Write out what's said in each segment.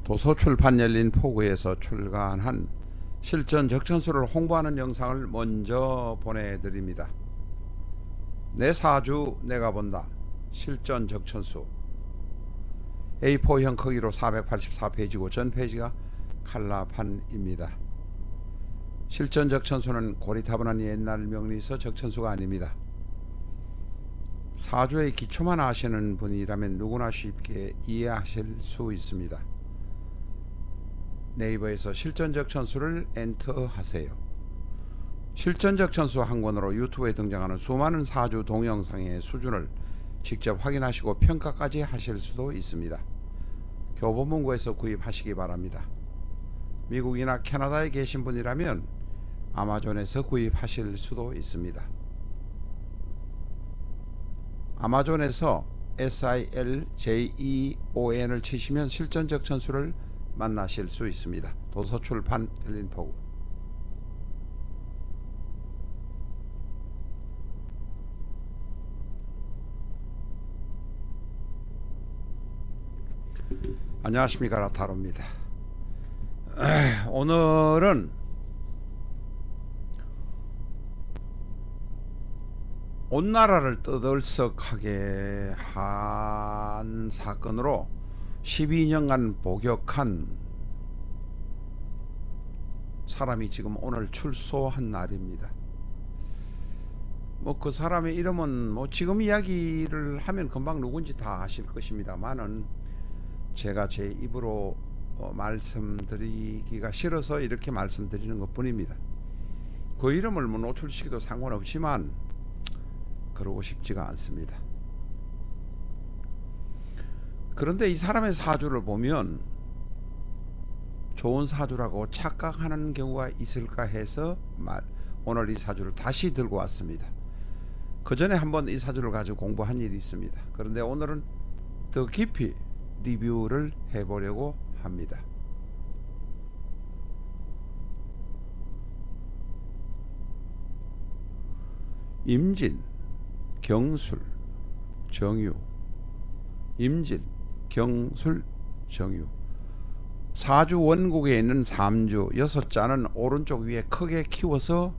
도서출판 열린 포구에서 출간한 실전 적천수를 홍보하는 영상을 먼저 보내드립니다. 내 사주 내가 본다. 실전 적천수 A4형 크기로 484페이지고 전 페이지가 칼라판입니다. 실전 적천수는 고리타분한 옛날 명리서 적천수가 아닙니다. 사주의 기초만 아시는 분이라면 누구나 쉽게 이해하실 수 있습니다. 네이버에서 실전적 천수를 엔터하세요. 실전적 천수 한 권으로 유튜브에 등장하는 수많은 사주 동영상의 수준을 직접 확인하시고 평가까지 하실 수도 있습니다. 교보문고에서 구입하시기 바랍니다. 미국이나 캐나다에 계신 분이라면 아마존에서 구입하실 수도 있습니다. 아마존에서 SILJEON을 치시면 실전적 천수를 만나실 수 있습니다. 도서출판 열린 포구. 안녕하십니까, 라타로입니다. 오늘은 온 나라를 떠들썩하게 한 사건으로 12년간 복역한 사람이 지금 오늘 출소한 날입니다. 그 사람의 이름은 지금 이야기를 하면 금방 누군지 다 아실 것입니다만은 제가 제 입으로 말씀드리기가 싫어서 이렇게 말씀드리는 것 뿐입니다. 그 이름을 노출시켜도 상관없지만 그러고 싶지가 않습니다. 그런데 이 사람의 사주를 보면 좋은 사주라고 착각하는 경우가 있을까 해서 오늘 이 사주를 다시 들고 왔습니다. 그 전에 한번 이 사주를 가지고 공부한 일이 있습니다. 그런데 오늘은 더 깊이 리뷰를 해보려고 합니다. 임진, 경술, 정유. 임진, 경술, 정유. 사주 원국에 있는 삼주 6자는 오른쪽 위에 크게 키워서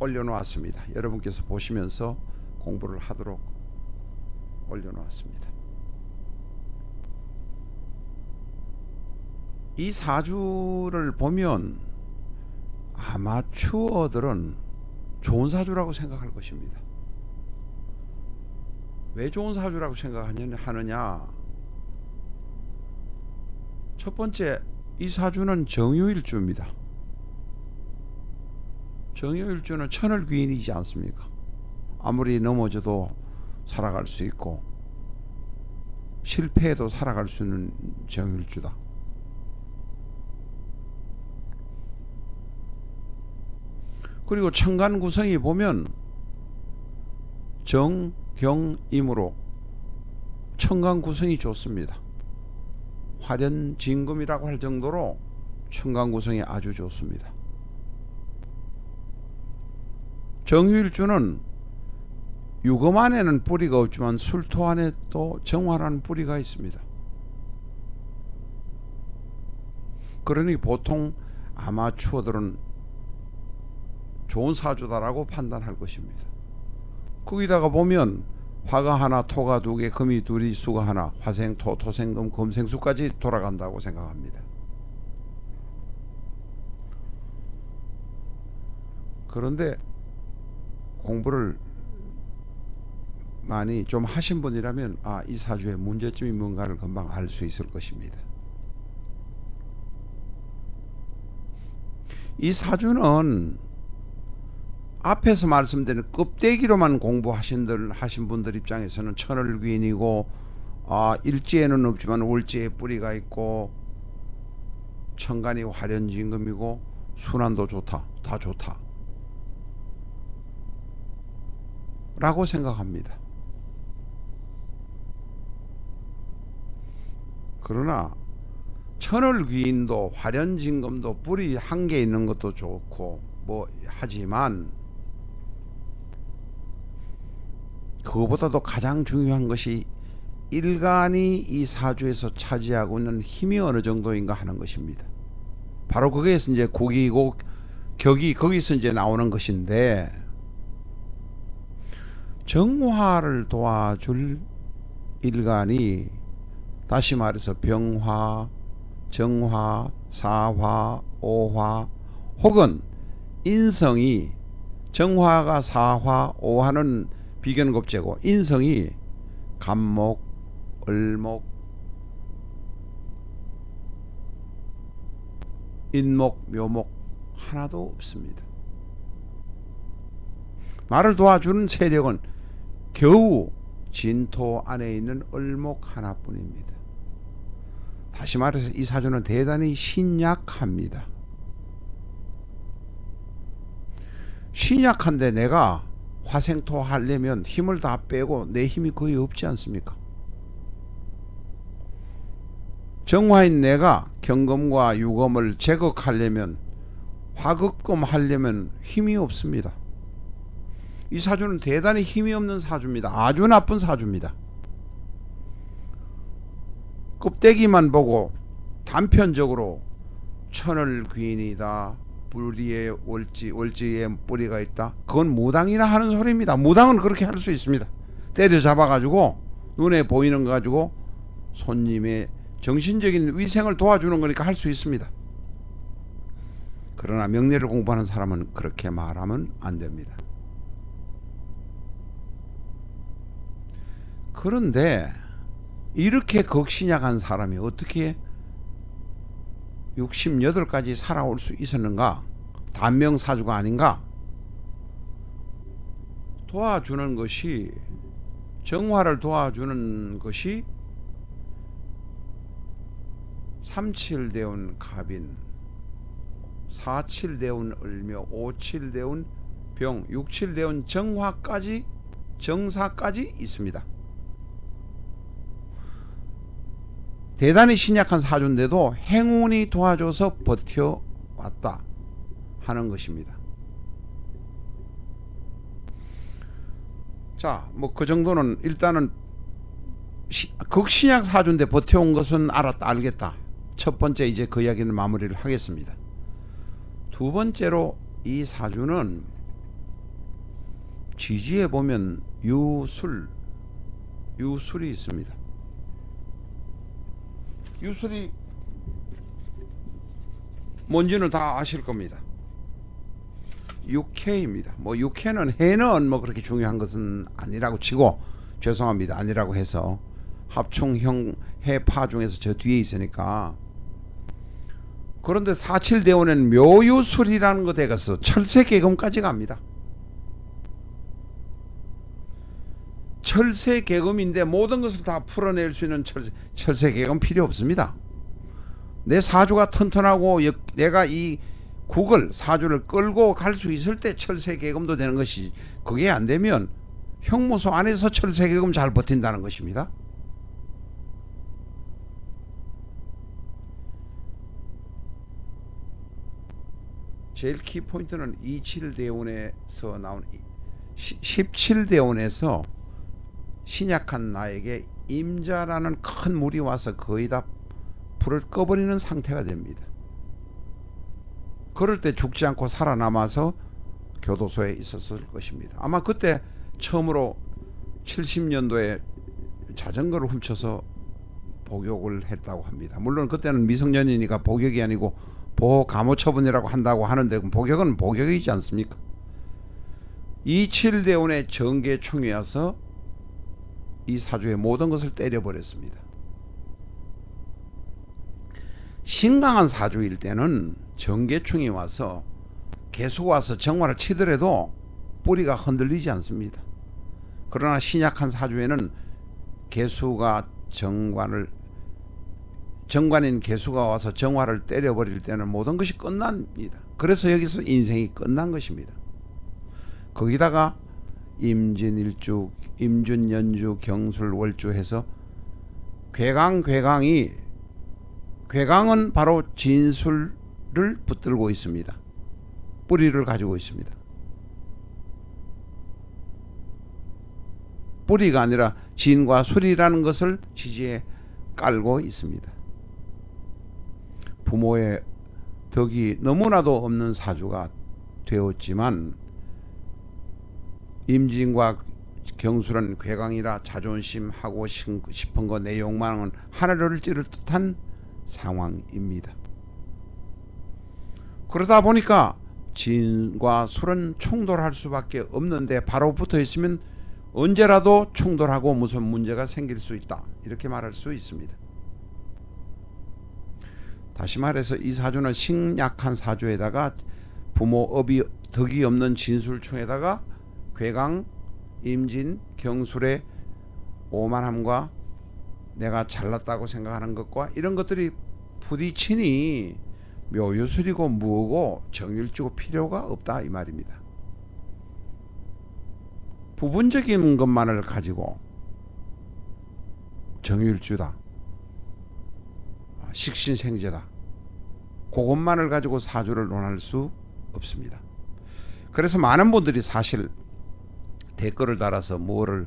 올려놓았습니다. 여러분께서 보시면서 공부를 하도록 올려놓았습니다. 이 사주를 보면 아마추어들은 좋은 사주라고 생각할 것입니다. 왜 좋은 사주라고 생각하느냐? 첫 번째, 이 사주는 정유일주입니다. 정유일주는 천을 귀인이지 않습니까? 아무리 넘어져도 살아갈 수 있고 실패해도 살아갈 수 있는 정유일주다. 그리고 천간 구성이 보면 정경임으로 천간 구성이 좋습니다. 화련진금이라고 할 정도로 천간 구성이 아주 좋습니다. 정유일주는 유금 안에는 뿌리가 없지만 술토 안에 또 정화라는 뿌리가 있습니다. 그러니 보통 아마추어들은 좋은 사주다라고 판단할 것입니다. 거기다가 보면 화가 하나, 토가 두 개, 금이 둘이, 수가 하나, 화생, 토, 토생금, 금생수까지 돌아간다고 생각합니다. 그런데 공부를 많이 좀 하신 분이라면 이 사주의 문제점이 뭔가를 금방 알 수 있을 것입니다. 이 사주는 앞에서 말씀드린 껍데기로만 공부하신 분들 입장에서는 천을귀인이고 일지에는 없지만 월지에 뿌리가 있고 천간이 화련진금이고 순환도 좋다, 다 좋다 라고 생각합니다. 그러나 천을귀인도 화련진금도 뿌리 한 개 있는 것도 좋고 하지만 그거보다도 가장 중요한 것이 일간이 이 사주에서 차지하고 있는 힘이 어느 정도인가 하는 것입니다. 바로 거기에서 이제 고기고 격이 거기서 이제 나오는 것인데, 정화를 도와줄 일간이 다시 말해서 병화, 정화, 사화, 오화 혹은 인성이, 정화가 사화, 오화는 비견급제고 인성이 간목, 을목, 인목, 묘목 하나도 없습니다. 나를 도와주는 세력은 겨우 진토 안에 있는 을목 하나뿐입니다. 다시 말해서 이 사주는 대단히 신약합니다. 신약한데 내가 화생토 하려면 힘을 다 빼고 내 힘이 거의 없지 않습니까? 정화인 내가 경금과 유금을 제극하려면, 화극금 하려면 힘이 없습니다. 이 사주는 대단히 힘이 없는 사주입니다. 아주 나쁜 사주입니다. 껍데기만 보고 단편적으로 천을 귀인이다, 뿌리에 월지에 뿌리가 있다, 그건 무당이나 하는 소리입니다. 무당은 그렇게 할 수 있습니다. 때려잡아 가지고 눈에 보이는 거 가지고 손님의 정신적인 위생을 도와주는 거니까 할 수 있습니다. 그러나 명리를 공부하는 사람은 그렇게 말하면 안 됩니다. 그런데 이렇게 극신약한 사람이 어떻게 68까지 살아올 수 있었는가? 단명사주가 아닌가? 도와주는 것이, 정화를 도와주는 것이 37대운 갑인, 47대운 을묘, 57대운 병, 67대운 정화까지, 정사까지 있습니다. 대단히 신약한 사주인데도 행운이 도와줘서 버텨왔다 하는 것입니다. 자, 뭐 그 정도는 일단은 극신약 사주인데 버텨온 것은 알았다, 알겠다. 첫 번째 이제 그 이야기는 마무리를 하겠습니다. 두 번째로 이 사주는 지지에 보면 유술이 있습니다. 유술이 뭔지는 다 아실 겁니다. 육해입니다. 뭐 육해는 해는 뭐 그렇게 중요한 것은 아니라고 치고, 죄송합니다, 아니라고 해서 합충형 해파 중에서 저 뒤에 있으니까. 그런데 사칠대운에는 묘유술이라는 거 되겠어. 철새개금까지 갑니다. 철새개금인데 모든 것을 다 풀어낼 수 있는 철새개금 필요 없습니다. 내 사주가 튼튼하고 내가 이 사주를 끌고 갈 수 있을 때 철새개금도 되는 것이, 그게 안 되면 형무소 안에서 철새개금 잘 버틴다는 것입니다. 제일 키포인트는 27대운에서 나온 17대운에서 신약한 나에게 임자라는 큰 물이 와서 거의 다 불을 꺼버리는 상태가 됩니다. 그럴 때 죽지 않고 살아남아서 교도소에 있었을 것입니다. 아마 그때 처음으로 70년도에 자전거를 훔쳐서 복역을 했다고 합니다. 물론 그때는 미성년이니까 복역이 아니고 보호감호처분이라고 한다고 하는데, 복역은 복역이지 않습니까? 27대운의 정계충이 와서 이 사주의 모든 것을 때려버렸습니다. 신강한 사주일 때는 정계충이 와서 개수가 와서 정화를 치더라도 뿌리가 흔들리지 않습니다. 그러나 신약한 사주에는 개수가 정관인 개수가 와서 정화를 때려버릴 때는 모든 것이 끝납니다. 그래서 여기서 인생이 끝난 것입니다. 거기다가 임진일주, 임준연주, 경술, 월주 해서 괴강은 바로 진술을 붙들고 있습니다. 뿌리를 가지고 있습니다. 뿌리가 아니라 진과 술이라는 것을 지지에 깔고 있습니다. 부모의 덕이 너무나도 없는 사주가 되었지만 임진과 경술은 괴강이라 자존심 하고 싶은 거 내용만은 하늘을 찌를 듯한 상황입니다. 그러다 보니까 진과 술은 충돌할 수밖에 없는데 바로 붙어 있으면 언제라도 충돌하고 무슨 문제가 생길 수 있다, 이렇게 말할 수 있습니다. 다시 말해서 이 사주는 식약한 사주에다가 부모 업이 덕이 없는 진술충에다가 괴강, 임진, 경술의 오만함과 내가 잘났다고 생각하는 것과 이런 것들이 부딪히니 묘유술이고 무엇고 정일주고 필요가 없다, 이 말입니다. 부분적인 것만을 가지고 정일주다, 식신생제다, 그것만을 가지고 사주를 논할 수 없습니다. 그래서 많은 분들이 사실 댓글을 달아서 뭐를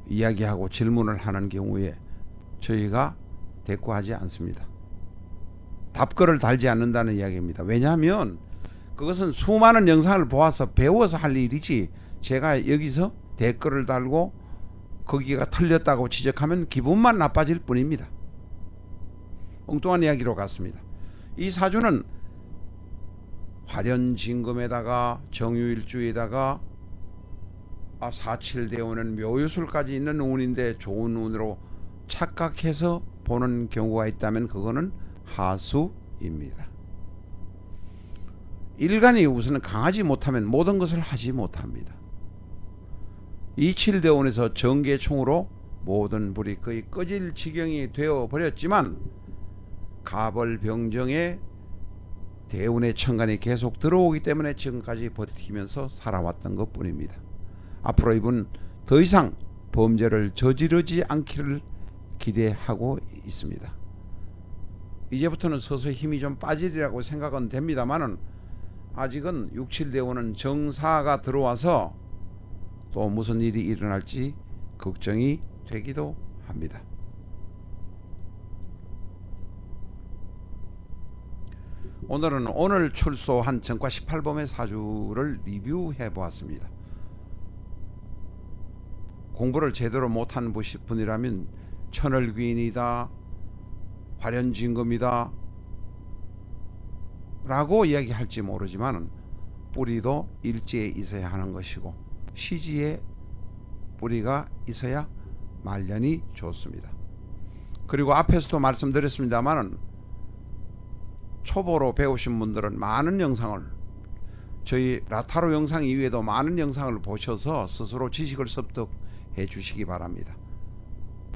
이야기하고 질문을 하는 경우에 저희가 대꾸하지 않습니다. 답글을 달지 않는다는 이야기입니다. 왜냐하면 그것은 수많은 영상을 보아서 배워서 할 일이지, 제가 여기서 댓글을 달고 거기가 틀렸다고 지적하면 기분만 나빠질 뿐입니다. 엉뚱한 이야기로 갔습니다. 이 사주는 화련진금에다가 정유일주에다가 사칠대운은 묘유술까지 있는 운인데 좋은 운으로 착각해서 보는 경우가 있다면 그거는 하수입니다. 일간이 우선 강하지 못하면 모든 것을 하지 못합니다. 이칠대운에서 정계충으로 모든 불이 거의 꺼질 지경이 되어 버렸지만 가벌병정에 대운의 천간이 계속 들어오기 때문에 지금까지 버티면서 살아왔던 것 뿐입니다. 앞으로 이분 더 이상 범죄를 저지르지 않기를 기대하고 있습니다. 이제부터는 서서히 힘이 좀 빠지리라고 생각은 됩니다만은 아직은 6,7대운은 정사가 들어와서 또 무슨 일이 일어날지 걱정이 되기도 합니다. 오늘은 오늘 출소한 정과 18범의 사주를 리뷰해 보았습니다. 공부를 제대로 못한 분이라면 천을귀인이다, 화련진금이다 라고 이야기할지 모르지만 뿌리도 일지에 있어야 하는 것이고 시지에 뿌리가 있어야 말년이 좋습니다. 그리고 앞에서도 말씀드렸습니다만 초보로 배우신 분들은 많은 영상을, 저희 라타로 영상 이외에도 많은 영상을 보셔서 스스로 지식을 습득해 주시기 바랍니다.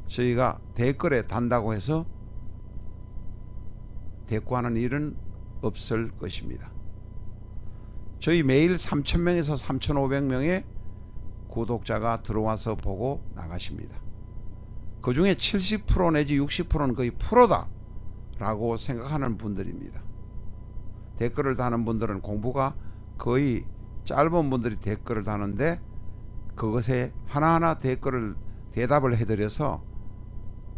저희가 댓글에 단다고 해서 대꾸하는 일은 없을 것입니다. 저희 매일 3,000명에서 3,500명의 구독자가 들어와서 보고 나가십니다. 그 중에 70% 내지 60%는 거의 프로다 라고 생각하는 분들입니다. 댓글을 다는 분들은 공부가 거의 짧은 분들이 댓글을 다는데 그것에 하나하나 대답을 해드려서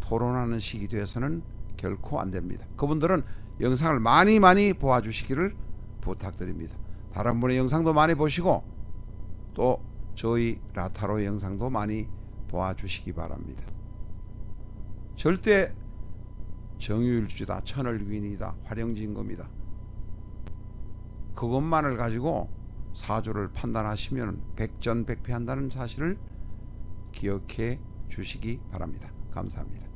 토론하는 식이 되어서는 결코 안 됩니다. 그분들은 영상을 많이 보아주시기를 부탁드립니다. 다른 분의 영상도 많이 보시고 또 저희 라타로 영상도 많이 보아주시기 바랍니다. 절대 정유일주다, 천을귀인이다, 화령진금이다 그것만을 가지고 사주를 판단하시면 백전백패한다는 사실을 기억해 주시기 바랍니다. 감사합니다.